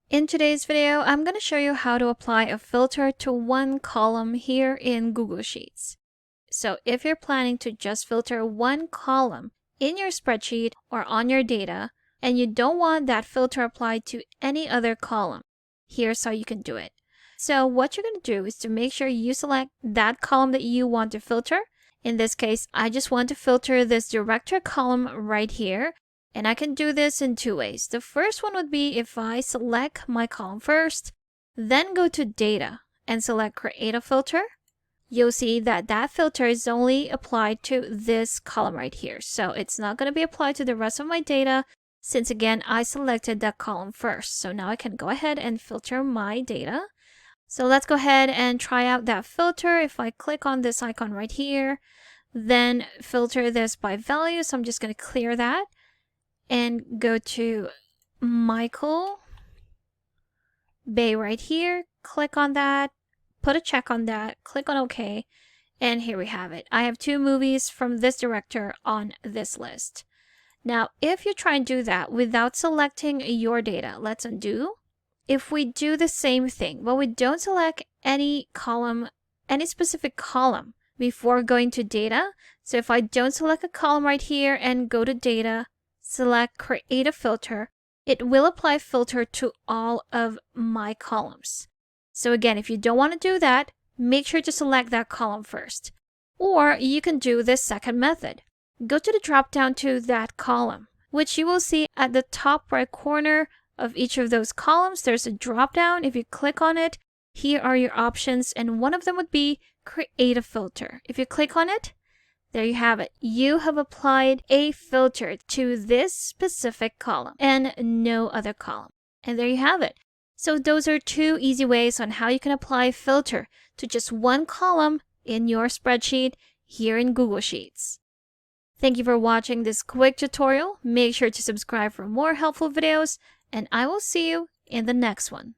In today's video, I'm going to show you how to apply a filter to one column here in Google Sheets. So if you're planning to just filter one column in your spreadsheet or on your data, and you don't want that filter applied to any other column, here's how you can do it. So what you're going to do is to make sure you select that column that you want to filter. In this case, I just want to filter this director column right here. And I can do this in two ways. The first one would be if I select my column first, then go to Data and select Create a Filter. You'll see that that filter is only applied to this column right here. So it's not going to be applied to the rest of my data since, again, I selected that column first. So now I can go ahead and filter my data. So let's go ahead and try out that filter. If I click on this icon right here, then filter this by value. So I'm just going to clear that. And go to Michael Bay right here, click on that, put a check on that, click on OK, and here we have it. I have two movies from this director on this list. Now, if you try and do that without selecting your data, let's undo. If we do the same thing, but we don't select any column, any specific column before going to data. So if I don't select a column right here and go to data, select Create a Filter, it will apply filter to all of my columns. So again, if you don't want to do that, make sure to select that column first. Or you can do this second method. Go to the drop down to that column, which you will see at the top right corner of each of those columns. There's a drop down. If you click on it, here are your options, and one of them would be Create a Filter. If you click on it, there you have it. You have applied a filter to this specific column and no other column. And there you have it. So those are two easy ways on how you can apply a filter to just one column in your spreadsheet here in Google Sheets. Thank you for watching this quick tutorial. Make sure to subscribe for more helpful videos, and I will see you in the next one.